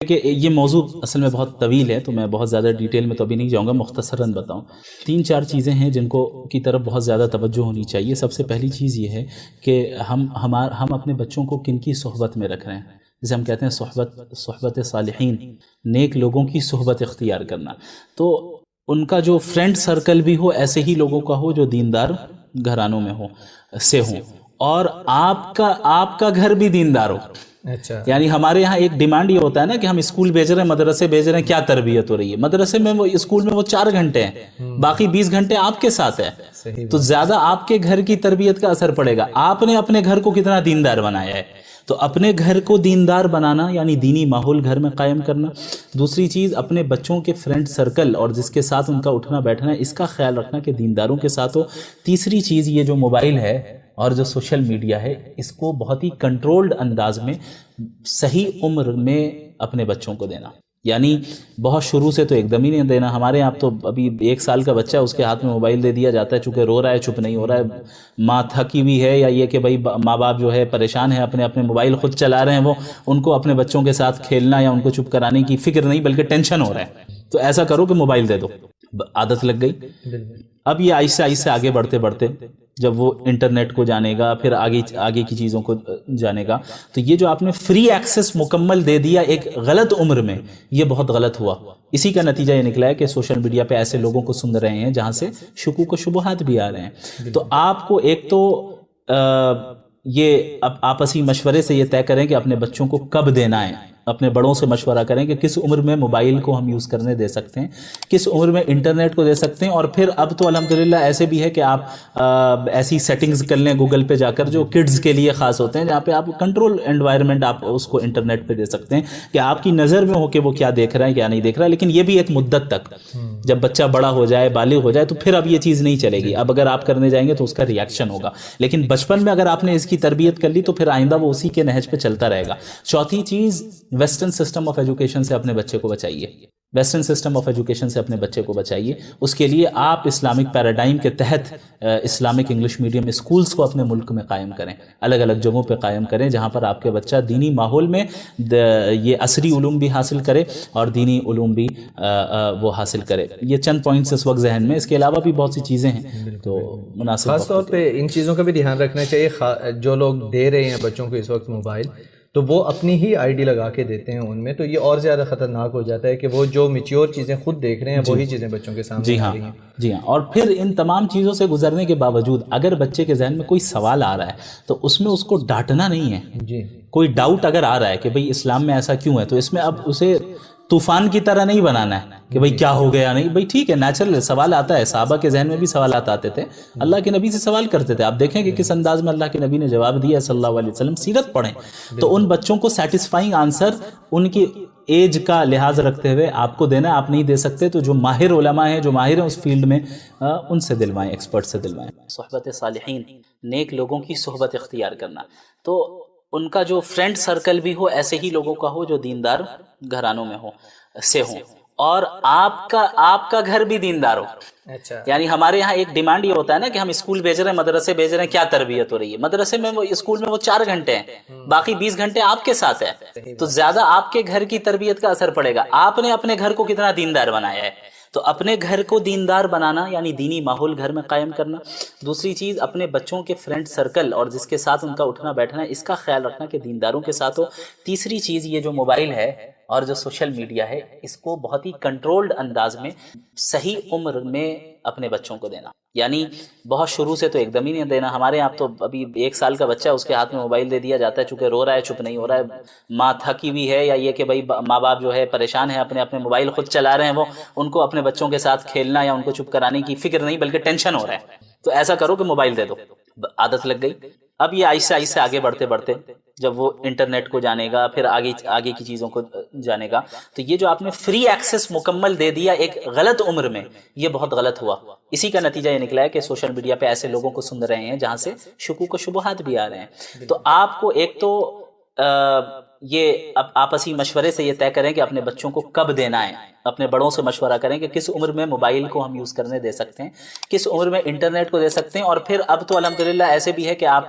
کہ یہ موضوع اصل میں بہت طویل ہے، تو میں بہت زیادہ ڈیٹیل میں تو ابھی نہیں جاؤں گا، مختصراً بتاؤں۔ 3-4 چیزیں ہیں جن کو کی طرف بہت زیادہ توجہ ہونی چاہیے۔ سب سے پہلی چیز یہ ہے کہ ہم اپنے بچوں کو کن کی صحبت میں رکھ رہے ہیں، جسے ہم کہتے ہیں صحبت صالحین، نیک لوگوں کی صحبت اختیار کرنا۔ تو ان کا جو فرینڈ سرکل بھی ہو ایسے ہی لوگوں کا ہو جو دیندار گھرانوں میں ہوں، اور آپ کا گھر بھی دیندار ہو۔ اچھا، یعنی ہمارے یہاں ایک ڈیمانڈ یہ ہوتا ہے نا کہ ہم اسکول بھیج رہے ہیں، مدرسے بھیج رہے ہیں، کیا تربیت ہو رہی ہے؟ مدرسے میں اسکول میں وہ 4 گھنٹے ہیں، باقی 20 گھنٹے آپ کے ساتھ ہے، تو زیادہ آپ کے گھر کی تربیت کا اثر پڑے گا۔ آپ نے اپنے گھر کو کتنا دیندار بنایا ہے، تو اپنے گھر کو دیندار بنانا یعنی دینی ماحول گھر میں قائم کرنا۔ دوسری چیز، اپنے بچوں کے فرینڈ سرکل اور جس کے ساتھ ان کا اٹھنا بیٹھنا ہے اس کا خیال رکھنا کہ دینداروں کے ساتھ ہو۔ تیسری چیز، یہ جو موبائل ہے اور جو سوشل میڈیا ہے اس کو بہت ہی کنٹرولڈ انداز میں صحیح عمر میں اپنے بچوں کو دینا، یعنی بہت شروع سے تو ایک دم ہی نہیں دینا۔ ہمارے یہاں تو ابھی 1 سال کا بچہ ہے، اس کے ہاتھ میں موبائل دے دیا جاتا ہے، چونکہ رو رہا ہے، چپ نہیں ہو رہا ہے، ماں تھکی ہوئی ہے، یا یہ کہ بھائی ماں باپ جو ہے پریشان ہیں، اپنے موبائل خود چلا رہے ہیں، وہ ان کو اپنے بچوں کے ساتھ کھیلنا یا ان کو چپ کرانے کی فکر نہیں بلکہ ٹینشن ہو رہا ہے۔ تو ایسا کرو کہ موبائل دے دو، عادت لگ گئی۔ اب یہ آہستہ آہستہ آگے بڑھتے جب وہ انٹرنیٹ کو جانے گا، پھر آگے کی چیزوں کو جانے گا، تو یہ جو آپ نے فری ایکسس مکمل دے دیا ایک غلط عمر میں، یہ بہت غلط ہوا۔ اسی کا نتیجہ یہ نکلا ہے کہ سوشل میڈیا پہ ایسے لوگوں کو سن رہے ہیں جہاں سے شکوک و شبہات بھی آ رہے ہیں۔ تو آپ کو ایک تو یہ آپسی مشورے سے یہ طے کریں کہ اپنے بچوں کو کب دینا ہے، اپنے بڑوں سے مشورہ کریں کہ کس عمر میں موبائل کو ہم یوز کرنے دے سکتے ہیں، کس عمر میں انٹرنیٹ کو دے سکتے ہیں۔ اور پھر اب تو الحمدللہ ایسے بھی ہے کہ آپ ایسی سیٹنگز کر لیں گوگل پہ جا کر جو کڈز کے لیے خاص ہوتے ہیں، جہاں پہ آپ کنٹرول انوائرمنٹ آپ اس کو انٹرنیٹ پہ دے سکتے ہیں کہ آپ کی نظر میں ہو کہ وہ کیا دیکھ رہا ہے کیا نہیں دیکھ رہا ہے۔ لیکن یہ بھی ایک مدت تک، جب بچہ بڑا ہو جائے، بالغ ہو جائے، تو پھر اب یہ چیز نہیں چلے گی۔ اب اگر آپ کرنے جائیں گے تو اس کا ریئیکشن ہوگا، لیکن بچپن میں اگر آپ نے اس کی تربیت کر لی تو پھر آئندہ وہ اسی کے نہج پہ چلتا رہے گا۔ چوتھی چیز، ویسٹرن سسٹم آف ایجوکیشن سے اپنے بچے کو بچائیے، ویسٹرن سسٹم آف ایجوکیشن سے اپنے بچے کو بچائیے۔ اس کے لیے آپ اسلامک پیراڈائم کے تحت اسلامک انگلش میڈیم اسکولز کو اپنے ملک میں قائم کریں، الگ الگ جگہوں پہ قائم کریں جہاں پر آپ کے بچہ دینی ماحول میں یہ عصری علوم بھی حاصل کرے اور دینی علوم بھی وہ حاصل کرے۔ یہ چند پوائنٹس اس وقت ذہن میں، اس کے علاوہ بھی بہت سی چیزیں ہیں، تو مناسب خاص طور پہ ان چیزوں کا بھی دھیان رکھنا چاہیے۔ جو لوگ دے رہے ہیں بچوں کو اس وقت موبائل، تو وہ اپنی ہی آئی ڈی لگا کے دیتے ہیں ان میں، تو یہ اور زیادہ خطرناک ہو جاتا ہے کہ وہ جو میچیور چیزیں خود دیکھ رہے ہیں وہی چیزیں بچوں کے سامنے آ رہی ہیں۔ جی ہاں، اور پھر ان تمام چیزوں سے گزرنے کے باوجود اگر بچے کے ذہن میں کوئی سوال آ رہا ہے تو اس میں اس کو ڈانٹنا نہیں ہے۔ جی، کوئی ڈاؤٹ اگر آ رہا ہے کہ بھئی اسلام میں ایسا کیوں ہے، تو اس میں اب اسے طوفان کی طرح نہیں بنانا ہے کہ بھئی کیا ہو گیا، نہیں بھئی ٹھیک ہے، نیچرل سوال آتا ہے، صحابہ کے ذہن میں بھی سوالات آتے تھے، اللہ کے نبی سے سوال کرتے تھے۔ آپ دیکھیں کہ کس انداز میں اللہ کے نبی نے جواب دیا صلی اللہ علیہ وسلم، سیرت پڑھیں تو ان بچوں کو سیٹسفائنگ آنسر ان کی ایج کا لحاظ رکھتے ہوئے آپ کو دینا ہے۔ آپ نہیں دے سکتے تو جو ماہر علماء ہیں، جو ماہر ہیں اس فیلڈ میں، ان سے دلوائیں، ایکسپرٹ سے دلوائیں۔ صحبت صالحین، نیک لوگوں کی صحبت اختیار کرنا، تو ان کا جو فرینڈ سرکل بھی ہو ایسے ہی لوگوں کا ہو جو دیندار گھرانوں میں ہوں، اور آپ کا گھر بھی دیندار ہو۔ اچھا، یعنی ہمارے یہاں ایک ڈیمانڈ یہ ہوتا ہے نا کہ ہم اسکول بھیج رہے ہیں، مدرسے بھیج رہے ہیں، کیا تربیت ہو رہی ہے؟ مدرسے میں اسکول میں وہ 4 گھنٹے ہیں، باقی 20 گھنٹے آپ کے ساتھ ہے، تو زیادہ آپ کے گھر کی تربیت کا اثر پڑے گا۔ آپ نے اپنے گھر کو کتنا دیندار بنایا ہے، تو اپنے گھر کو دیندار بنانا یعنی دینی ماحول گھر میں قائم کرنا۔ دوسری چیز، اپنے بچوں کے فرینڈ سرکل اور جس کے ساتھ ان کا اٹھنا بیٹھنا ہے اس کا خیال رکھنا کہ دینداروں کے ساتھ ہو۔ تیسری چیز، یہ جو موبائل ہے اور جو سوشل میڈیا ہے اس کو بہت ہی کنٹرولڈ انداز میں صحیح عمر میں اپنے بچوں کو دینا، یعنی بہت شروع سے تو ایک دم ہی نہیں دینا۔ ہمارے یہاں تو ابھی 1 سال کا بچہ ہے، اس کے ہاتھ میں موبائل دے دیا جاتا ہے، چونکہ رو رہا ہے، چپ نہیں ہو رہا ہے، ماں تھکی ہوئی ہے، یا یہ کہ بھائی ماں باپ جو ہے پریشان ہیں، اپنے موبائل خود چلا رہے ہیں، وہ ان کو اپنے بچوں کے ساتھ کھیلنا یا ان کو چپ کرانے کی فکر نہیں بلکہ ٹینشن ہو رہا ہے۔ تو ایسا کرو کہ موبائل دے دو، عادت لگ گئی۔ اب یہ آہستہ آہستہ آگے بڑھتے جب وہ انٹرنیٹ کو جانے گا، پھر آگے کی چیزوں کو جانے گا، تو یہ جو آپ نے فری ایکسس مکمل دے دیا ایک غلط عمر میں، یہ بہت غلط ہوا۔ اسی کا نتیجہ یہ نکلا ہے کہ سوشل میڈیا پہ ایسے لوگوں کو سن رہے ہیں جہاں سے شکوک و شبہات بھی آ رہے ہیں۔ تو آپ کو ایک تو یہ اب آپسی مشورے سے یہ طے کریں کہ اپنے بچوں کو کب دینا ہے، اپنے بڑوں سے مشورہ کریں کہ کس عمر میں موبائل کو ہم یوز کرنے دے سکتے ہیں، کس عمر میں انٹرنیٹ کو دے سکتے ہیں. اور پھر اب تو الحمدللہ ایسے بھی ہے کہ آپ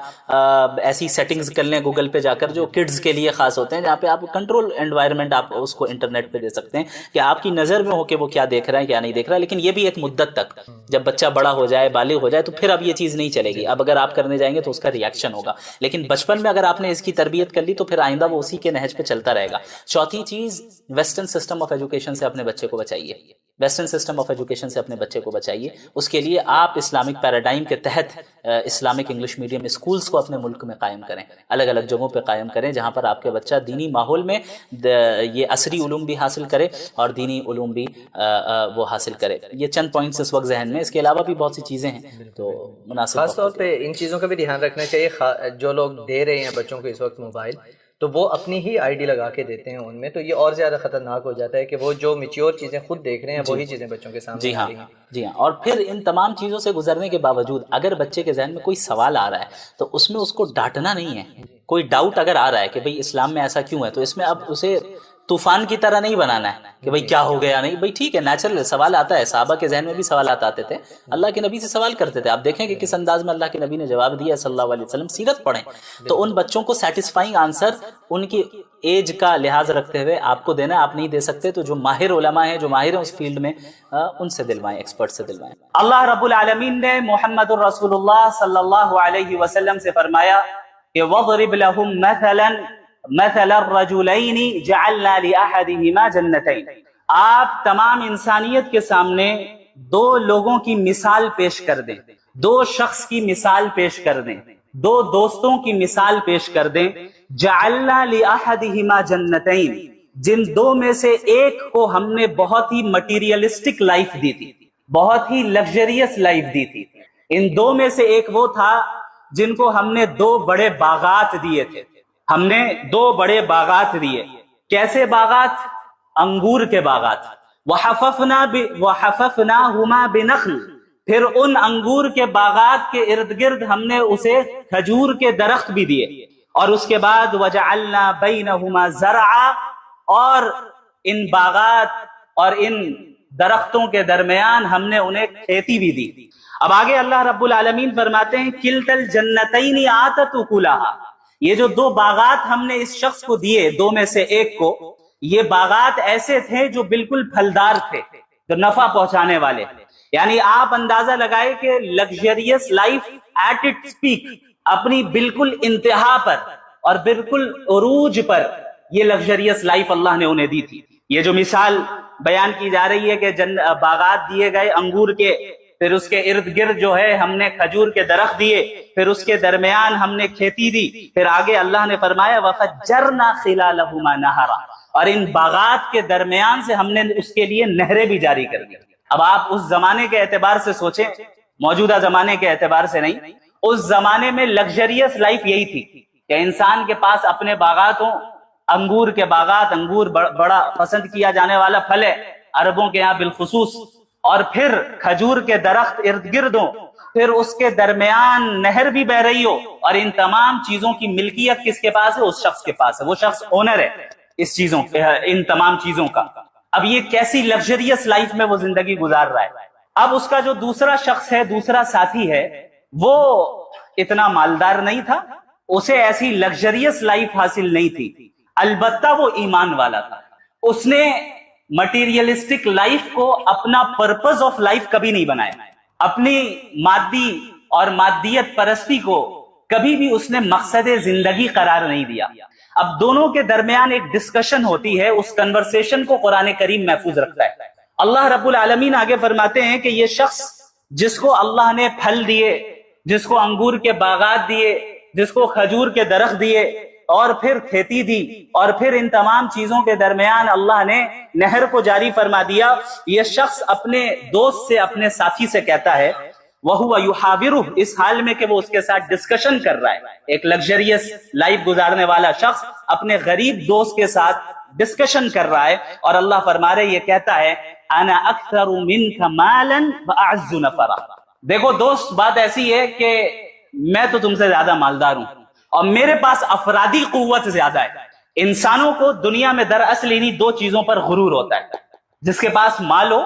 ایسی سیٹنگز کر لیں گوگل پہ جا کر جو کڈز کے لیے خاص ہوتے ہیں، جہاں پہ آپ کنٹرول انوائرمنٹ آپ اس کو انٹرنیٹ پہ دے سکتے ہیں کہ آپ کی نظر میں ہو کہ وہ کیا دیکھ رہا ہے کیا نہیں دیکھ رہا ہے. لیکن یہ بھی ایک مدت تک، جب بچہ بڑا ہو جائے بالغ ہو جائے تو پھر اب یہ چیز نہیں چلے گی. اب اگر آپ کرنے جائیں گے تو اس کا ریئیکشن ہوگا، لیکن بچپن میں اگر آپ نے اس کی تربیت کر لی تو پھر آئندہ وہ اسی کے نہج پہ چلتا رہے گا. چوتھی چیز، ویسٹرن سسٹم آف ایجوکیشن سے اپنے بچے کو بچائیے. ویسٹرن سسٹم آف ایجوکیشن سے اپنے بچے کو بچائیے. اس کے لیے آپ اسلامک پیراڈائم کے تحت اسلامک انگلش میڈیم اسکولز کو اپنے ملک میں قائم کریں، الگ الگ جگہوں پہ قائم کریں، جہاں پر آپ کے بچہ دینی ماحول میں یہ عصری علوم بھی حاصل کرے اور دینی علوم بھی وہ حاصل کرے. یہ چند پوائنٹس اس وقت ذہن میں، اس کے علاوہ بھی بہت سی چیزیں ہیں تو مناسب. خاص طور پہ ان چیزوں کا بھی دھیان رکھنا چاہیے. جو لوگ دے رہے ہیں بچوں کو اس وقت موبائل، تو وہ اپنی ہی آئی ڈی لگا کے دیتے ہیں ان میں، تو یہ اور زیادہ خطرناک ہو جاتا ہے کہ وہ جو میچیور چیزیں خود دیکھ رہے ہیں وہی چیزیں بچوں کے سامنے آ رہی ہیں. جی ہاں. اور پھر ان تمام چیزوں سے گزرنے کے باوجود اگر بچے کے ذہن میں کوئی سوال آ رہا ہے تو اس میں اس کو ڈانٹنا نہیں ہے. کوئی ڈاؤٹ اگر آ رہا ہے کہ بھئی اسلام میں ایسا کیوں ہے، تو اس میں اب اسے طوفان کی طرح نہیں بنانا ہے کہ بھئی کیا ہو گیا. نہیں بھئی ٹھیک ہے، نیچرل سوال آتا ہے. صحابہ کے ذہن میں بھی سوالات آتے تھے، اللہ کے نبی سے سوال کرتے تھے. آپ دیکھیں کہ کس انداز میں اللہ کے نبی نے جواب دیا صلی اللہ علیہ وسلم. سیرت پڑھیں تو ان بچوں کو سیٹسفائنگ آنسر ان کی ایج کا لحاظ رکھتے ہوئے آپ کو دینا. آپ نہیں دے سکتے تو جو ماہر علماء ہیں، جو ماہر ہیں اس فیلڈ میں، ان سے دلوائیں، ایکسپرٹ سے دلوائیں. اللہ رب العالمین نے محمد الرسول اللہ صلی اللہ علیہ وسلم سے فرمایا کہ وَضْرِبْ لَهُمْ مَثَلًا مثل الرجلین جعلنا لأحدہما جنتین. آپ تمام انسانیت کے سامنے دو لوگوں کی مثال پیش کر دیں، دو شخص کی مثال پیش کر دیں، دو دوستوں کی مثال پیش کر دیں. جعلنا لأحدہما جنتین، جن دو میں سے ایک کو ہم نے بہت ہی مٹیریلسٹک لائف دی تھی، بہت ہی لگژریس لائف دی تھی. ان دو میں سے ایک وہ تھا جن کو ہم نے دو بڑے باغات دیے تھے. ہم نے دو بڑے باغات دیے. کیسے باغات؟ انگور کے باغات. وَحَفَفْنَاهُمَا بِنَخْلٍ، پھر ان انگور کے باغات کے ارد گرد ہم نے اسے کھجور کے درخت بھی دیے. اور اس کے بعد وَجَعَلْنَا بَيْنَهُمَا زَرْعًا، اور ان باغات اور ان درختوں کے درمیان ہم نے انہیں کھیتی بھی دی. اب آگے اللہ رب العالمین فرماتے ہیں کِلْتَا الْجَنَّتَيْنِ آتَتْ أُكُلَهَا. یہ جو دو باغات ہم نے اس شخص کو دیے، دو میں سے ایک کو، یہ باغات ایسے تھے جو بالکل پھلدار تھے، جو نفع پہنچانے والے. یعنی آپ اندازہ لگائے کہ luxurious life at its peak, اپنی بالکل انتہا پر اور بالکل عروج پر یہ لگژریس لائف اللہ نے انہیں دی تھی. یہ جو مثال بیان کی جا رہی ہے کہ باغات دیے گئے انگور کے، پھر اس کے ارد گرد جو ہے ہم نے کھجور کے درخت دیے، پھر اس کے درمیان ہم نے کھیتی دی. پھر آگے اللہ نے فرمایا وَفَجَّرْنَا خِلَالَهُمَا نَهَرًا، اور ان باغات کے درمیان سے ہم نے اس کے لیے نہریں بھی جاری کر دی. اب آپ اس زمانے کے اعتبار سے سوچیں، موجودہ زمانے کے اعتبار سے نہیں. اس زمانے میں لگژریس لائف یہی تھی کہ انسان کے پاس اپنے باغات ہوں. انگور کے باغات، انگور بڑا پسند کیا جانے والا پھل ہے عربوں کے ہاں بالخصوص. اور پھر کھجور کے درخت ارد گرد ہوں، پھر اس کے درمیان نہر بھی بہ رہی ہو، اور ان تمام چیزوں کی ملکیت کس کے پاس ہے؟ اس شخص کے پاس ہے. وہ شخص اونر ہے اس چیزوں، ان تمام چیزوں کا. اب یہ کیسی لگژریس لائف میں وہ زندگی گزار رہا ہے. اب اس کا جو دوسرا شخص ہے، دوسرا ساتھی ہے، وہ اتنا مالدار نہیں تھا، اسے ایسی لگژریس لائف حاصل نہیں تھی. البتہ وہ ایمان والا تھا. اس نے مٹیریلسٹک لائف کو اپنا پرپز آف لائف کبھی نہیں بنایا. اپنی مادی اور مادیت پرستی کو کبھی بھی اس نے مقصد زندگی قرار نہیں دیا. اب دونوں کے درمیان ایک ڈسکشن ہوتی ہے، اس کنورسیشن کو قرآن کریم محفوظ رکھتا ہے. اللہ رب العالمین آگے فرماتے ہیں کہ یہ شخص جس کو اللہ نے پھل دیے، جس کو انگور کے باغات دیے، جس کو کھجور کے درخت دیے، اور پھر کھیتی دی، اور پھر ان تمام چیزوں کے درمیان اللہ نے نہر کو جاری فرما دیا. یہ شخص اپنے دوست سے، اپنے ساتھی سے کہتا ہے وَهُوَ يُحَاوِرُهُ، اس حال میں کہ وہ اس کے ساتھ ڈسکشن کر رہا ہے. ایک لگژریس لائف گزارنے والا شخص اپنے غریب دوست کے ساتھ ڈسکشن کر رہا ہے، اور اللہ فرما رہے، یہ کہتا ہے انا اکثر منک مالا واعز نفرا. دیکھو دوست، بات ایسی ہے کہ میں تو تم سے زیادہ مالدار ہوں اور میرے پاس افرادی قوت زیادہ ہے. انسانوں کو دنیا میں دراصل انہی دو چیزوں پر غرور ہوتا ہے، جس کے پاس مال ہو،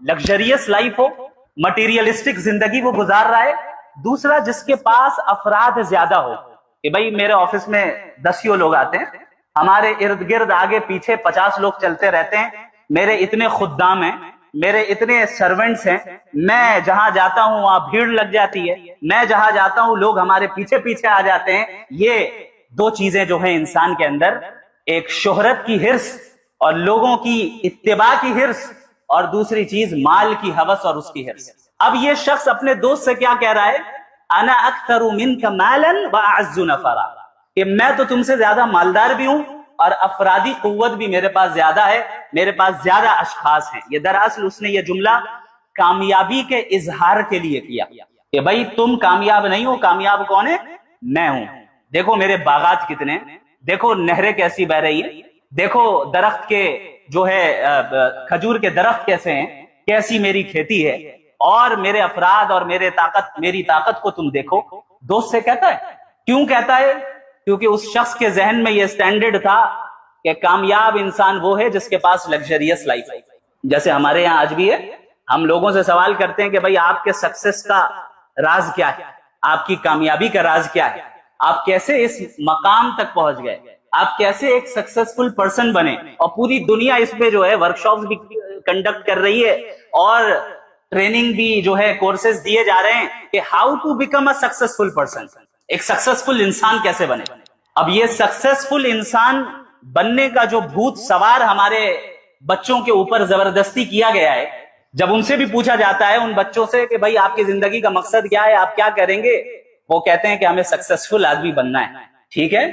لگژریس لائف ہو، مٹیریلسٹک زندگی وہ گزار رہا ہے، دوسرا جس کے پاس افراد زیادہ ہو کہ بھائی میرے آفس میں 10 لوگ آتے ہیں، ہمارے ارد گرد آگے پیچھے 50 لوگ چلتے رہتے ہیں، میرے اتنے خدام ہیں، میرے اتنے سرونٹس ہیں، میں جہاں جاتا ہوں وہاں بھیڑ لگ جاتی ہے، میں جہاں جاتا ہوں لوگ ہمارے پیچھے پیچھے آ جاتے ہیں۔ یہ دو چیزیں جو ہیں انسان کے اندر، ایک شہرت کی حرص اور لوگوں کی اتباع کی حرص، اور دوسری چیز مال کی ہوس اور اس کی حرص۔ اب یہ شخص اپنے دوست سے کیا کہہ رہا ہے؟ انا اکثر منک مالا واعز نفرا، کہ میں تو تم سے زیادہ مالدار بھی ہوں اور افرادی قوت بھی میرے پاس زیادہ ہے، میرے پاس زیادہ اشخاص ہیں۔ یہ دراصل اس نے یہ جملہ کامیابی کے اظہار کے لیے کیا کہ بھائی تم کامیاب نہیں ہو، کامیاب کون ہے؟ میں ہوں۔ دیکھو میرے باغات کتنے، دیکھو نہریں کیسی بہ رہی ہیں، دیکھو درخت کے جو ہے کھجور کے درخت کیسے ہیں، کیسی میری کھیتی ہے، اور میرے افراد اور میری طاقت کو تم دیکھو۔ دوست سے کہتا ہے، کیوں کہتا ہے؟ کیونکہ اس شخص کے ذہن میں یہ سٹینڈرڈ تھا کہ کامیاب انسان وہ ہے جس کے پاس لگژریس لائف ہے۔ جیسے ہمارے یہاں آج بھی ہے، ہم لوگوں سے سوال کرتے ہیں کہ بھائی آپ کے سکسس کا راز کیا ہے، آپ کی کامیابی کا راز کیا ہے، آپ کیسے اس مقام تک پہنچ گئے، آپ کیسے ایک سکسسفل پرسن بنے؟ اور پوری دنیا اس پہ جو ہے ورکشاپس بھی کنڈکٹ کر رہی ہے اور ٹریننگ بھی جو ہے کورسز دیے جا رہے ہیں کہ how to become a successful person, ایک سکسسفل انسان کیسے بنے۔ اب یہ سکسسفل انسان بننے کا جو بھوت سوار ہمارے بچوں کے اوپر زبردستی کیا گیا ہے، جب ان سے بھی پوچھا جاتا ہے ان بچوں سے کہ بھائی آپ کی زندگی کا مقصد کیا ہے، آپ کیا کریں گے، وہ کہتے ہیں کہ ہمیں سکسسفل آدمی بننا ہے۔ ٹھیک ہے،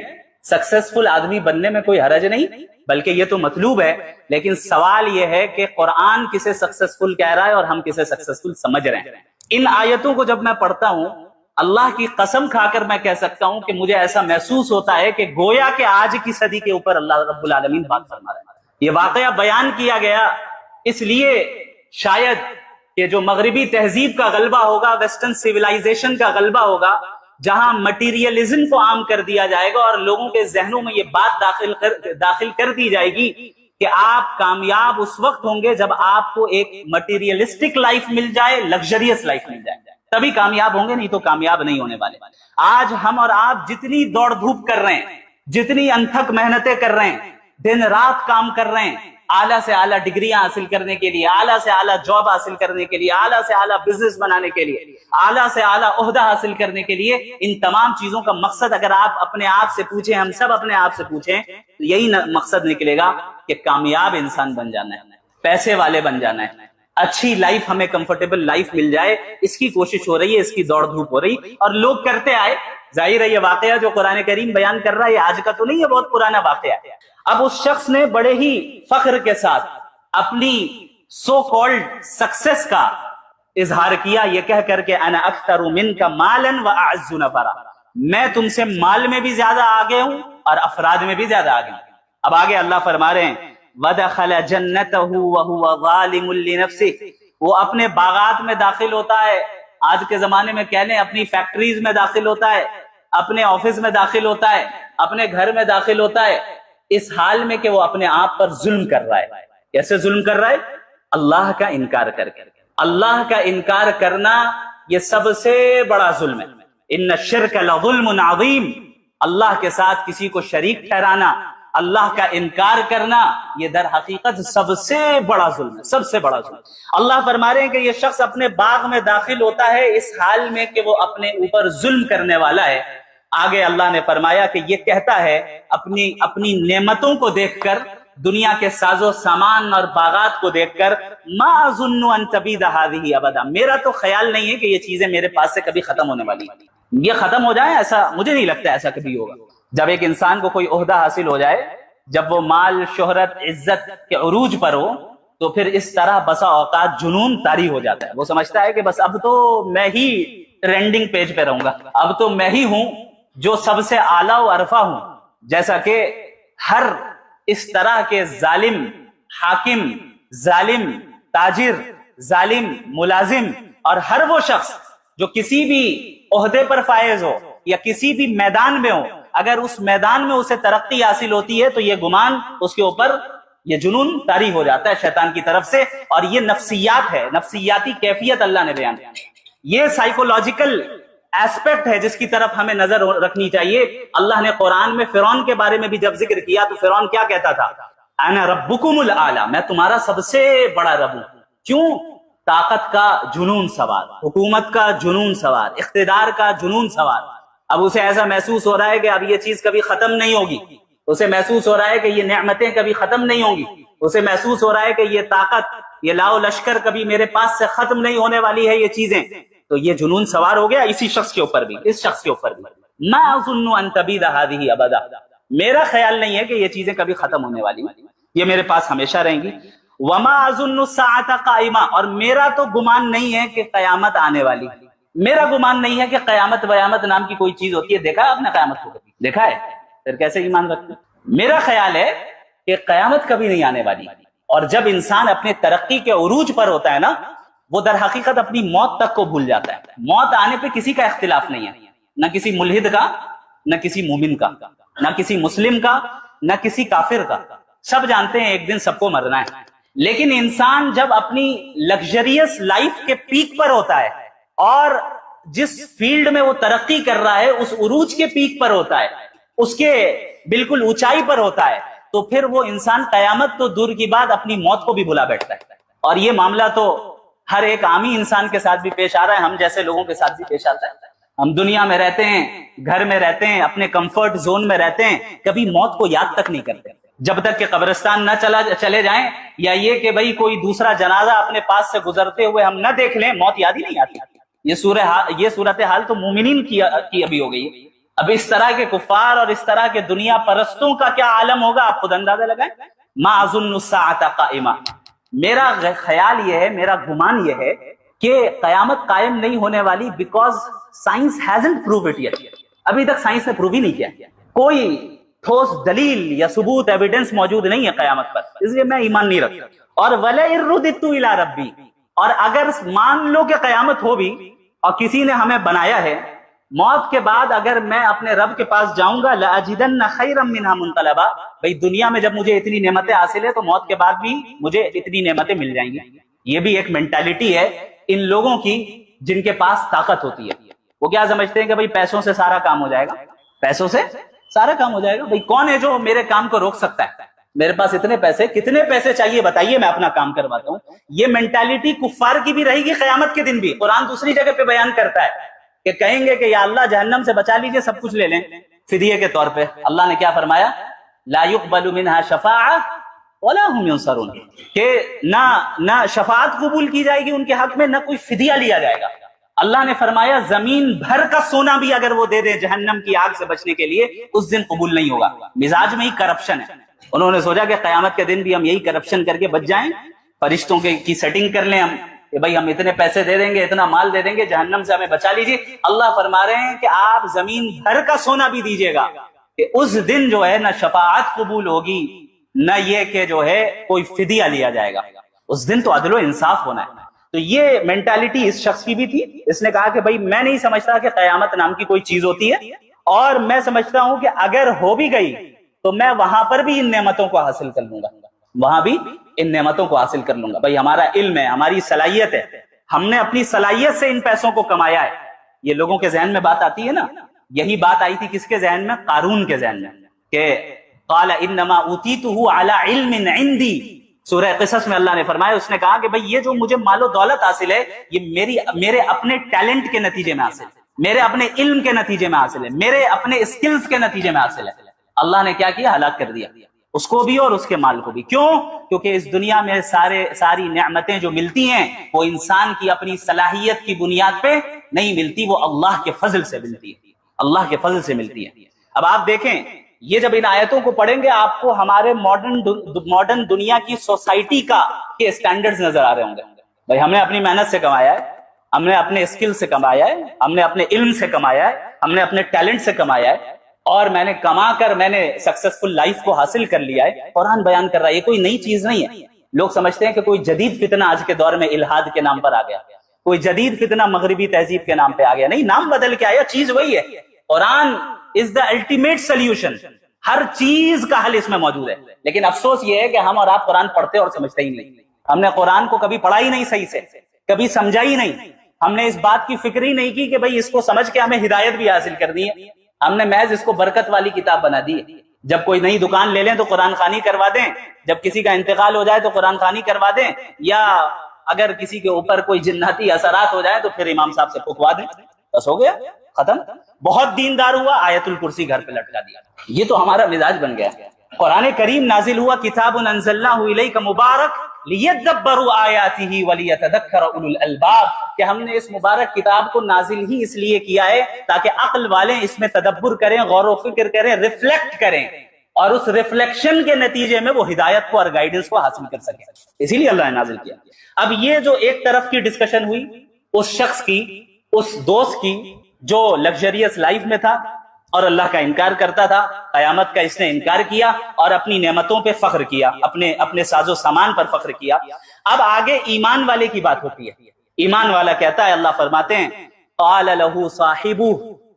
سکسسفل آدمی بننے میں کوئی حرج نہیں، بلکہ یہ تو مطلوب ہے، لیکن سوال یہ ہے کہ قرآن کسے سکسسفل کہہ رہا ہے اور ہم کسے سکسسفل سمجھ رہے ہیں۔ ان آیتوں کو جب میں پڑھتا ہوں، اللہ کی قسم کھا کر میں کہہ سکتا ہوں کہ مجھے ایسا محسوس ہوتا ہے کہ گویا کہ آج کی صدی کے اوپر اللہ رب العالمین بات فرما رہے ہیں۔ یہ واقعہ بیان کیا گیا اس لیے شاید کہ جو مغربی تہذیب کا غلبہ ہوگا، ویسٹرن سیولائزیشن کا غلبہ ہوگا، جہاں مٹیریلزم کو عام کر دیا جائے گا اور لوگوں کے ذہنوں میں یہ بات داخل کر دی جائے گی کہ آپ کامیاب اس وقت ہوں گے جب آپ کو ایک مٹیریلسٹک لائف مل جائے، لگژریس لائف مل جائے، تبھی کامیاب ہوں گے، نہیں تو کامیاب نہیں ہونے والے۔ آج ہم اور آپ جتنی دوڑ دھوپ کر رہے ہیں، جتنی انتھک محنتیں کر رہے ہیں، دن رات کام کر رہے ہیں، اعلیٰ سے اعلیٰ ڈگریاں حاصل کرنے کے لیے، اعلیٰ سے اعلیٰ جاب حاصل کرنے کے لیے، اعلیٰ سے اعلیٰ بزنس بنانے کے لیے، اعلیٰ سے اعلیٰ عہدہ حاصل کرنے کے لیے، ان تمام چیزوں کا مقصد اگر آپ اپنے آپ سے پوچھیں، ہم سب اپنے آپ سے پوچھیں، تو یہی مقصد نکلے گا کہ کامیاب انسان بن جانا ہے، پیسے والے بن جانا ہے، اچھی لائف، ہمیں کمفرٹیبل لائف مل جائے، اس کی کوشش ہو رہی ہے، اس کی دوڑ دھوپ ہو رہی، اور لوگ کرتے آئے۔ ظاہر ہے یہ واقعہ جو قرآن کریم بیان کر رہا ہے یہ آج کا تو نہیں ہے، بہت پرانا واقعہ ہے۔ اب اس شخص نے بڑے ہی فخر کے ساتھ اپنی سو کالڈ سکسس کا اظہار کیا، یہ کہہ کر کے انا اکثر منک مالا واعز نفرا، میں تم سے مال میں بھی زیادہ آگے ہوں اور افراد میں بھی زیادہ آگے ہوں۔ اب آگے اللہ فرما رہے ہیں وَدَخَلَ جَنَّتَهُ وَهُوَ ظَالِمٌ لِنَفْسِهِ، وہ اپنے باغات میں داخل ہوتا ہے، آج کے زمانے میں کہہ لیں اپنی فیکٹریز میں داخل ہوتا ہے، اپنے آفس میں داخل ہوتا ہے، اپنے گھر میں داخل ہوتا ہے، اس حال میں کہ وہ اپنے آپ پر ظلم کر رہا ہے۔ کیسے ظلم کر رہا ہے؟ اللہ کا انکار کر کے۔ اللہ کا انکار کرنا یہ سب سے بڑا ظلم ہے۔ ان الشرک لظلم عظیم، اللہ کے ساتھ کسی کو شریک ٹھہرانا، اللہ کا انکار کرنا، یہ در حقیقت سب سے بڑا ظلم ہے، سب سے بڑا ظلم۔ اللہ فرما رہے ہیں کہ یہ شخص اپنے باغ میں داخل ہوتا ہے اس حال میں کہ وہ اپنے اوپر ظلم کرنے والا ہے۔ آگے اللہ نے فرمایا کہ یہ کہتا ہے اپنی نعمتوں کو دیکھ کر، دنیا کے ساز و سامان اور باغات کو دیکھ کر، ما اظن ان تبید هذه ابدا، میرا تو خیال نہیں ہے کہ یہ چیزیں میرے پاس سے کبھی ختم ہونے والی ہیں، یہ ختم ہو جائیں، ایسا مجھے نہیں لگتا ایسا کبھی ہوگا۔ جب ایک انسان کو کوئی عہدہ حاصل ہو جائے، جب وہ مال، شہرت، عزت کے عروج پر ہو، تو پھر اس طرح بسا اوقات جنون طاری ہو جاتا ہے۔ وہ سمجھتا ہے کہ بس اب تو میں ہی ٹرینڈنگ پیج پہ رہوں گا، اب تو میں ہی ہوں جو سب سے اعلیٰ و عرفہ ہوں، جیسا کہ ہر اس طرح کے ظالم حاکم، ظالم تاجر، ظالم ملازم، اور ہر وہ شخص جو کسی بھی عہدے پر فائز ہو یا کسی بھی میدان میں ہو، اگر اس میدان میں اسے ترقی حاصل ہوتی ہے تو یہ گمان اس کے اوپر، یہ جنون طاری ہو جاتا ہے شیطان کی طرف سے، اور یہ نفسیات ہے، نفسیاتی کیفیت اللہ نے بیان کی، یہ سائیکولوجیکل ایسپیکٹ ہے جس کی طرف ہمیں نظر رکھنی چاہیے۔ اللہ نے قرآن میں فرعون کے بارے میں بھی جب ذکر کیا تو فرعون کیا کہتا تھا؟ انا ربکم الاعلی، میں تمہارا سب سے بڑا رب ہوں۔ کیوں؟ طاقت کا جنون سوار، حکومت کا جنون سوار، اقتدار کا جنون سوار۔ اب اسے ایسا محسوس ہو رہا ہے کہ اب یہ چیز کبھی ختم نہیں ہوگی، اسے محسوس ہو رہا ہے کہ یہ نعمتیں کبھی ختم نہیں ہوں گی، اسے محسوس ہو رہا ہے کہ یہ طاقت، یہ لاؤ لشکر کبھی میرے پاس سے ختم نہیں ہونے والی ہے یہ چیزیں، تو یہ جنون سوار ہو گیا اسی شخص کے اوپر بھی، اس شخص کے اوپر بھی۔ ما اظن ان تبید هذه ابدا، میرا خیال نہیں ہے کہ یہ چیزیں کبھی ختم ہونے والی ہیں، یہ میرے پاس ہمیشہ رہیں گی۔ وما اظن الساعة قائمہ، اور میرا تو گمان نہیں ہے کہ قیامت آنے والی، میرا گمان نہیں ہے کہ قیامت ویامت نام کی کوئی چیز ہوتی ہے۔ دیکھا ہے آپ نے قیامت کو کبھی؟ دیکھا ہے؟ پھر کیسے ایمان رکھتے ہیں؟ میرا خیال ہے کہ قیامت کبھی نہیں آنے والی، اور جب انسان اپنے ترقی کے عروج پر ہوتا ہے نا، وہ در حقیقت اپنی موت تک کو بھول جاتا ہے۔ موت آنے پہ کسی کا اختلاف نہیں ہے، نہ کسی ملحد کا، نہ کسی مومن کا، نہ کسی مسلم کا، نہ کسی کافر کا، سب جانتے ہیں ایک دن سب کو مرنا ہے۔ لیکن انسان جب اپنی لگژریس لائف کے پیک پر ہوتا ہے اور جس فیلڈ میں وہ ترقی کر رہا ہے اس عروج کے پیک پر ہوتا ہے، اس کے بالکل اونچائی پر ہوتا ہے، تو پھر وہ انسان قیامت تو دور کی بات اپنی موت کو بھی بھلا بیٹھتا ہے۔ اور یہ معاملہ تو ہر ایک عامی انسان کے ساتھ بھی پیش آ رہا ہے، ہم جیسے لوگوں کے ساتھ بھی پیش آتا ہے۔ ہم دنیا میں رہتے ہیں، گھر میں رہتے ہیں، اپنے کمفرٹ زون میں رہتے ہیں، کبھی موت کو یاد تک نہیں کرتے جب تک کہ قبرستان نہ چلے جائیں، یا یہ کہ بھئی کوئی دوسرا جنازہ اپنے پاس سے گزرتے ہوئے ہم نہ دیکھ لیں، موت یاد ہی نہیں آتی۔ یہ صورتحال تو مومنین کی ابھی ہو گئی ہے۔ اب اس طرح کے کفار اور اس طرح کے دنیا پرستوں کا کیا عالم ہوگا، آپ خود اندازہ لگائیں۔ ما اظن الساعة قائمہ، میرا خیال یہ ہے، میرا گمان یہ ہے کہ قیامت قائم نہیں ہونے والی، because science hasn't prove it yet, ابھی تک سائنس نے پروو ہی نہیں کیا، کوئی ٹھوس دلیل یا ثبوت ایویڈنس موجود نہیں ہے قیامت پر، اس لیے میں ایمان نہیں رکھتا۔ اور وَلَئِن رُدِدتُّ إِلَىٰ رَبِّي، اور اگر مان لو کہ قیامت ہو بھی اور کسی نے ہمیں بنایا ہے، موت کے بعد اگر میں اپنے رب کے پاس جاؤں گا، لَأَجِدَنَّ خَيْرًا مِّنْهَا مُنْقَلَبًا، بھئی دنیا میں جب مجھے اتنی نعمتیں حاصل ہے تو موت کے بعد بھی مجھے اتنی نعمتیں مل جائیں گی۔ یہ بھی ایک مینٹالٹی ہے ان لوگوں کی جن کے پاس طاقت ہوتی ہے، وہ کیا سمجھتے ہیں کہ بھئی پیسوں سے سارا کام ہو جائے گا، پیسوں سے سارا کام ہو جائے گا۔ بھئی کون ہے جو میرے کام کو روک سکتا ہے؟ میرے پاس اتنے پیسے، کتنے پیسے چاہیے بتائیے، میں اپنا کام کرواتا ہوں۔ یہ مینٹالٹی کفار کی بھی رہے گی قیامت کے دن بھی۔ قرآن دوسری جگہ پہ بیان کرتا ہے کہ کہیں گے کہ یا اللہ جہنم سے بچا لیجئے، سب کچھ لے لیں فدیے کے طور پہ۔ اللہ نے کیا فرمایا؟ لا يقبل منها شفاعة ولا هم ينصرون، کہ نہ شفاعت قبول کی جائے گی ان کے حق میں، نہ کوئی فدیہ لیا جائے گا۔ اللہ نے فرمایا زمین بھر کا سونا بھی اگر وہ دے دے جہنم کی آگ سے بچنے کے لیے، اس دن قبول نہیں ہوگا۔ مزاج میں ہی کرپشن ہے۔ انہوں نے سوچا کہ قیامت کے دن بھی ہم یہی کرپشن کر کے بچ جائیں، فرشتوں کی سیٹنگ کر لیں ہم کہ بھائی ہم اتنے پیسے دے دیں گے، اتنا مال دے دیں گے، جہنم سے ہمیں بچا لیجیے۔ اللہ فرما رہے ہیں کہ آپ زمین بھر کا سونا بھی دیجیے گا کہ اس دن جو ہے نہ شفاعت قبول ہوگی، نہ یہ کہ جو ہے کوئی فدیہ لیا جائے گا۔ اس دن تو عدل و انصاف ہونا ہے۔ تو یہ مینٹالٹی اس شخص کی بھی تھی۔ اس نے کہا کہ بھائی میں نہیں سمجھتا کہ قیامت نام کی کوئی چیز ہوتی ہے، اور میں سمجھتا ہوں کہ اگر ہو بھی گئی تو میں وہاں پر بھی ان نعمتوں کو حاصل کر لوں گا، وہاں بھی ان نعمتوں کو حاصل کر لوں گا۔ بھائی ہمارا علم ہے، ہماری صلاحیت ہے، ہم نے اپنی صلاحیت سے ان پیسوں کو کمایا ہے۔ یہ لوگوں کے ذہن میں بات آتی ہے نا، یہی بات آئی تھی کس کے ذہن میں؟ قارون کے ذہن میں، کہ قال انما اوتیتہ علی علم عندی۔ سورہ قصص میں اللہ نے فرمایا، اس نے کہا کہ بھئی یہ جو مجھے مال و دولت حاصل ہے، یہ میرے اپنے ٹیلنٹ کے نتیجے میں حاصل ہے، میرے اپنے علم کے نتیجے میں حاصل ہے، میرے اپنے اسکلز کے نتیجے میں حاصل ہے۔ اللہ نے کیا کیا؟ ہلاک کر دیا اس کو بھی اور اس کے مال کو بھی۔ کیوں؟ کیونکہ اس دنیا میں ساری نعمتیں جو ملتی ہیں وہ انسان کی اپنی صلاحیت کی بنیاد پہ نہیں ملتی، وہ اللہ کے فضل سے ملتی ہے، اللہ کے فضل سے ملتی ہے۔ اب آپ دیکھیں، یہ جب ان آیتوں کو پڑھیں گے آپ کو ہمارے ماڈرن دنیا کی سوسائٹی کے اسٹینڈرڈز نظر آ رہے ہوں گے۔ بھائی ہم نے اپنی محنت سے کمایا ہے، ہم نے اپنے اسکل سے کمایا ہے، ہم نے اپنے علم سے کمایا ہے، ہم نے اپنے ٹیلنٹ سے کمایا ہے، اور میں نے کما کر میں نے سکسیسفل لائف کو حاصل کر لیا ہے۔ قرآن بیان کر رہا ہے، یہ کوئی نئی چیز نہیں ہے۔ لوگ سمجھتے ہیں کہ کوئی جدید فتنہ آج کے دور میں الہاد کے نام پر آ گیا، کوئی جدید فتنہ مغربی تہذیب کے نام پہ آ گیا۔ نہیں، نام بدل کے آیا، چیز وہی ہے۔ قرآن is the ultimate solution. ہر چیز کا حل اس میں موجود ہے. لیکن افسوس یہ ہے کہ ہم اور آپ قرآن پڑھتے اور سمجھتے ہی نہیں. ہم نے قرآن کو کبھی پڑھا ہی نہیں صحیح سے, کبھی سمجھا ہی نہیں. ہم نے اس بات کی فکر ہی نہیں کی کہ بھئی اس کو سمجھ کے ہمیں ہدایت بھی حاصل کرنی ہے. ہم نے محض اس کو برکت والی کتاب بنا دی ہے. جب کوئی نئی دکان لے لیں تو قرآن خوانی کروا دیں, جب کسی کا انتقال ہو جائے تو قرآن خوانی کروا دیں, یا اگر کسی کے اوپر کوئی جناتی اثرات ہو جائے تو پھر امام صاحب سے پھکوا دیں, بس ہو گیا, ختم. بہت دیندار ہوا, آیت الکرسی گھر پہ لٹکا دیا. یہ تو ہمارا مزاج بن گیا. قرآن کریم نازل ہوا کتاب انزلناہ الیک مبارک لیدبروا آیاتہ ولیتذکر اولو الالباب, کہ ہم نے اس مبارک کتاب کو نازل ہی اس لیے کیا ہے تاکہ عقل والے اس میں تدبر کریں, غور و فکر کریں, ریفلیکٹ کریں, اور اس ریفلیکشن کے نتیجے میں وہ ہدایت کو اور گائیڈنس کو حاصل کر سکیں. اسی لیے اللہ نے نازل کیا. اب یہ جو ایک طرف کی ڈسکشن ہوئی اس شخص کی, اس دوست کی جو لگژریس لائف میں تھا اور اللہ کا انکار کرتا تھا, قیامت کا اس نے انکار کیا اور اپنی نعمتوں پہ فخر کیا, اپنے ساز و سامان پر فخر کیا. اب آگے ایمان والے کی بات ہوتی ہے. ایمان والا کہتا ہے, اللہ فرماتے ہیں قال له صاحبہ,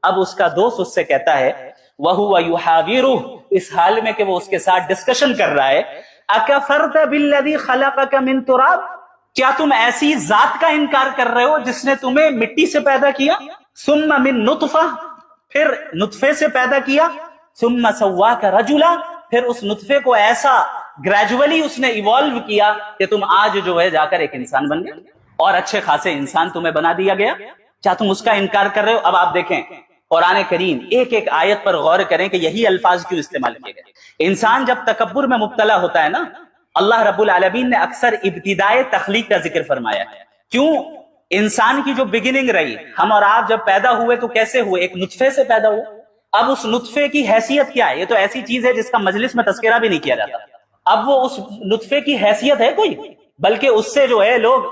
اب اس کا دوست اس سے کہتا ہے وَهُوَ يُحَاوِرُهُ, اس حال میں کہ وہ اس کے ساتھ ڈسکشن کر رہا ہے, أَكَفَرْتَ بِالَّذِي خَلَقَكَ مِن تُرَابٍ, کیا تم ایسی ذات کا انکار کر رہے ہو جس نے تمہیں مٹی سے پیدا کیا, ثم من نطفہ, پھر نطفے سے پیدا کیا, ثم سواک رجلا, پھر اس نطفے کو ایسا گریجولی اس نے ایوالو کیا کہ تم آج جو ہے جا کر ایک انسان بن گئے اور اچھے خاصے انسان تمہیں بنا دیا گیا. کیا تم اس کا انکار کر رہے ہو؟ اب آپ دیکھیں قرآن کریم ایک ایک آیت پر غور کریں کہ یہی الفاظ کیوں استعمال کیے گئے. انسان جب تکبر میں مبتلا ہوتا ہے نا, اللہ رب العالمین نے اکثر ابتدائے تخلیق کا ذکر فرمایا ہے. کیوں؟ انسان کی جو بگننگ رہی, ہم اور آپ جب پیدا ہوئے تو کیسے ہوئے, ایک نطفے سے پیدا ہوئے. اب اس نطفے کی حیثیت کیا ہے؟ یہ تو ایسی چیز ہے جس کا مجلس میں تذکرہ بھی نہیں کیا جاتا. اب وہ اس نطفے کی حیثیت ہے کوئی, بلکہ اس سے جو ہے لوگ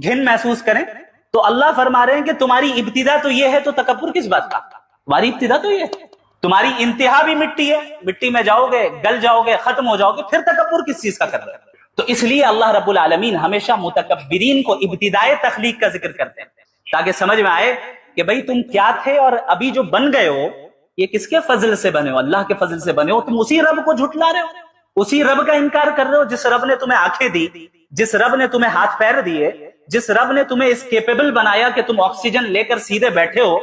گھن محسوس کریں. تو اللہ فرما رہے ہیں کہ تمہاری ابتدا تو یہ ہے, تو تکبر کس بات کا؟ تمہاری ابتدا تو یہ ہے, تمہاری انتہا بھی مٹی ہے, مٹی میں جاؤ گے, گل جاؤ گے, ختم ہو جاؤ گے, پھر تکبر کس چیز کا کر رہے ہیں؟ تو اس لیے اللہ رب العالمین ہمیشہ متکبرین کو ابتدائے تخلیق کا ذکر کرتے ہیں تاکہ سمجھ میں آئے کہ بھئی تم کیا تھے اور ابھی جو بن گئے ہو یہ کس کے فضل سے بنے ہو, اللہ کے فضل سے بنے ہو. تم اسی رب کو جھٹلا رہے ہو, اسی رب کا انکار کر رہے ہو جس رب نے تمہیں آنکھیں دی, جس رب نے تمہیں ہاتھ پیر دیے, جس رب نے تمہیں اس کیپیبل بنایا کہ تم آکسیجن لے کر سیدھے بیٹھے ہو,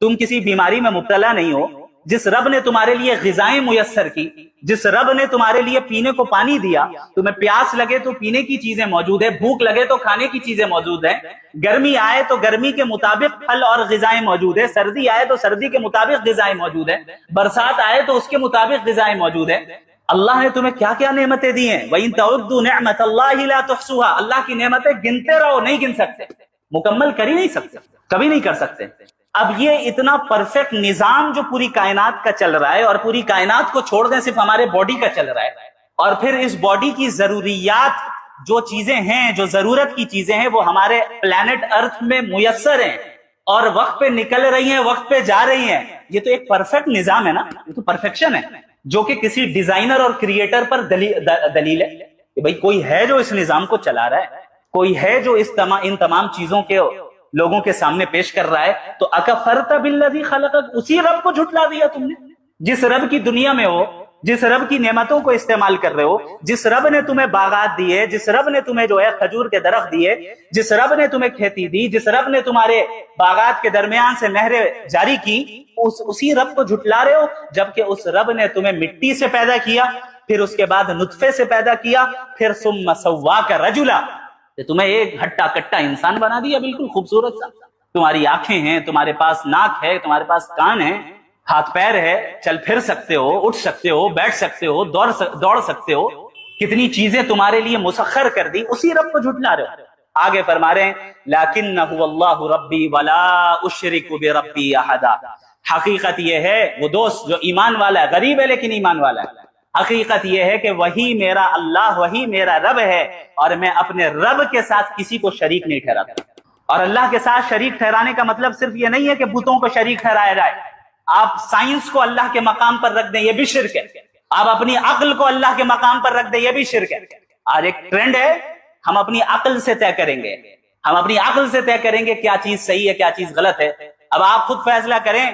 تم کسی بیماری میں مبتلا نہیں ہو, جس رب نے تمہارے لیے غذائیں میسر کی, جس رب نے تمہارے لیے پینے کو پانی دیا, تمہیں پیاس لگے تو پینے کی چیزیں موجود ہیں, بھوک لگے تو کھانے کی چیزیں موجود ہیں, گرمی آئے تو گرمی کے مطابق پھل اور غذائیں موجود ہیں, سردی آئے تو سردی کے مطابق غذائیں موجود ہیں, برسات آئے تو اس کے مطابق غذائیں موجود ہیں. اللہ نے تمہیں کیا کیا نعمتیں دی ہیں. وَإِن تَعُدُّوا نِعْمَةَ اللَّهِ لَا تُحْصُوهَا, اللہ کی نعمتیں گنتے رہو, نہیں گن سکتے, مکمل کر ہی نہیں سکتے, کبھی نہیں کر سکتے. اب یہ اتنا پرفیکٹ نظام جو پوری کائنات کا چل رہا ہے, اور پوری کائنات کو چھوڑ دیں صرف ہمارے باڈی کا چل رہا ہے, اور پھر اس باڈی کی ضروریات جو چیزیں ہیں, جو ضرورت کی چیزیں ہیں, وہ ہمارے پلانٹ ارتھ میں میسر ہیں اور وقت پہ نکل رہی ہیں, وقت پہ جا رہی ہیں. یہ تو ایک پرفیکٹ نظام ہے نا, یہ تو پرفیکشن ہے جو کہ کسی ڈیزائنر اور کریٹر پر دلیل ہے کہ بھئی کوئی ہے جو اس نظام کو چلا رہا ہے, کوئی ہے جو ان تمام چیزوں کے لوگوں کے سامنے پیش کر رہا ہے. تو اکفرت بالذی خلقک, اسی رب کو جھٹلا دیا تم نے جس رب کی دنیا میں ہو, جس رب کی نعمتوں کو استعمال کر رہے ہو, جس رب نے تمہیں باغات دیے, جس رب نے تمہیں جو ہے کھجور کے درخت دیے, جس رب نے تمہیں کھیتی دی, جس رب نے تمہارے باغات کے درمیان سے نہریں جاری کی, اسی رب کو جھٹلا رہے ہو, جبکہ اس رب نے تمہیں مٹی سے پیدا کیا, پھر اس کے بعد نطفے سے پیدا کیا, پھر ثم سواک رجلا, تمہیں ایک ہٹا کٹا انسان بنا دیا, بالکل خوبصورت سا. تمہاری آنکھیں ہیں, تمہارے پاس ناک ہے, تمہارے پاس کان ہے, ہاتھ پیر ہے, چل پھر سکتے ہو, اٹھ سکتے ہو, بیٹھ سکتے ہو, دوڑ سکتے ہو, کتنی چیزیں تمہارے لیے مسخر کر دی, اسی رب کو جھٹلا رہے ہو. آگے فرما رہے ہیں لَكِنَّهُ اللَّهُ رَبِّي وَلَا أُشْرِكُ بِرَبِّي أَحَدًا, حقیقت یہ ہے, وہ دوست جو ایمان والا ہے, غریب ہے لیکن ایمان والا ہے, حقیقت یہ ہے کہ وہی میرا اللہ, وہی میرا رب ہے, اور میں اپنے رب کے ساتھ کسی کو شریک نہیں ٹھہراتا. اور اللہ کے ساتھ شریک ٹھہرانے کا مطلب صرف یہ نہیں ہے کہ بتوں کو شریک ٹھہرایا جائے, آپ سائنس کو اللہ کے مقام پر رکھ دیں, یہ بھی شرک ہے. آپ اپنی عقل کو اللہ کے مقام پر رکھ دیں, یہ بھی شرک ہے. آج ایک ٹرینڈ ہے, ہم اپنی عقل سے طے کریں گے, ہم اپنی عقل سے طے کریں گے کیا چیز صحیح ہے, کیا چیز غلط ہے. اب آپ خود فیصلہ کریں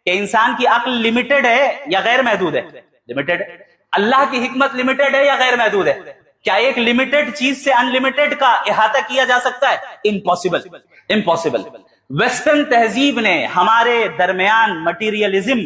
کہ انسان کی عقل لمیٹڈ ہے یا غیر محدود ہے؟ لمیٹڈ ہے. اللہ کی حکمت لمیٹڈ ہے یا غیر محدود ہے؟ کیا ایک لمیٹڈ چیز سے ان لمیٹڈ کا احاطہ کیا جا سکتا ہے؟ Impossible, impossible. ویسٹرن تہذیب نے ہمارے درمیان مٹیریلزم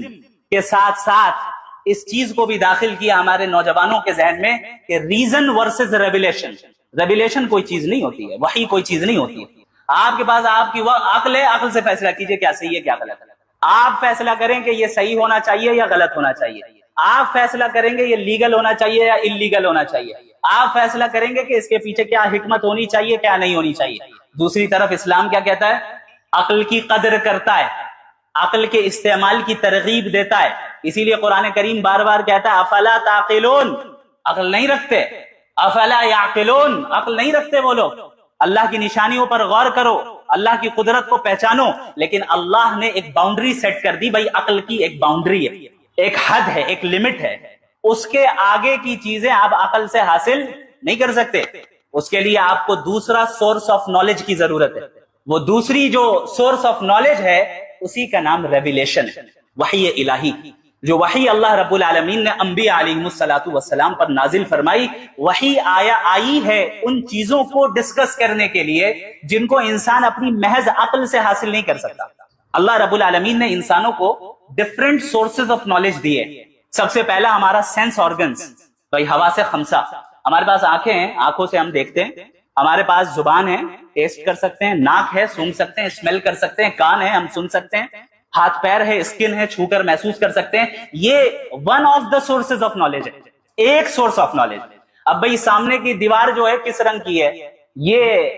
کے ساتھ ساتھ اس چیز کو بھی داخل کیا ہمارے نوجوانوں کے ذہن میں کہ ریزن ورسز ریویلیشن. ریویلیشن کوئی چیز نہیں ہوتی ہے، وحی کوئی چیز نہیں ہوتی ہے. آپ کے پاس آپ کی عقل ہے، عقل سے فیصلہ کیجئے کیا صحیح ہے کیا غلط ہے. آپ فیصلہ کریں کہ یہ صحیح ہونا چاہیے یا غلط ہونا چاہیے. آپ فیصلہ کریں گے یہ لیگل ہونا چاہیے یا انلیگل ہونا چاہیے. آپ فیصلہ کریں گے کہ اس کے پیچھے کیا حکمت ہونی چاہیے کیا نہیں ہونی چاہیے. دوسری طرف اسلام کیا کہتا ہے؟ عقل کی قدر کرتا ہے، عقل کے استعمال کی ترغیب دیتا ہے. اسی لیے قرآن کریم بار بار کہتا ہے افلا تعقلون، عقل نہیں رکھتے. افلا یعقلون، عقل نہیں رکھتے وہ لوگ. اللہ کی نشانیوں پر غور کرو، اللہ کی قدرت کو پہچانو. لیکن اللہ نے ایک باؤنڈری سیٹ کر دی. بھائی عقل کی ایک باؤنڈری ہے، ایک حد ہے، ایک لمٹ ہے. اس کے آگے کی چیزیں آپ عقل سے حاصل نہیں کر سکتے. اس کے لیے آپ کو دوسرا سورس آف نالج کی ضرورت ہے. وہ دوسری جو سورس آف نالج ہے اسی کا نام ریویلیشن ہے، وحی الہی. جو وحی اللہ رب العالمین نے انبیاء علیہم الصلوۃ والسلام پر نازل فرمائی، وحی آئی ہے ان چیزوں کو ڈسکس کرنے کے لیے جن کو انسان اپنی محض عقل سے حاصل نہیں کر سکتا. اللہ رب العالمین نے انسانوں کو ڈفرنٹ سورسز آف نالج دیے. سب سے پہلا ہمارا سینس آرگنز، بھائی حواس خمسہ. ہمارے پاس آنکھیں ہیں، آنکھوں سے ہم دیکھتے ہیں. ہمارے پاس زبان ہے، ٹیسٹ کر سکتے ہیں. ناک ہے، سونگھ سکتے ہیں، اسمیل کر سکتے ہیں. کان ہے، ہم سن سکتے ہیں. ہاتھ پیر ہے، اسکن ہے، چھو کر محسوس کر سکتے ہیں. یہ one of the sources of knowledge ہے، ایک سورس آف نالج. اب بھائی سامنے کی دیوار جو ہے کس رنگ کی ہے؟ یہ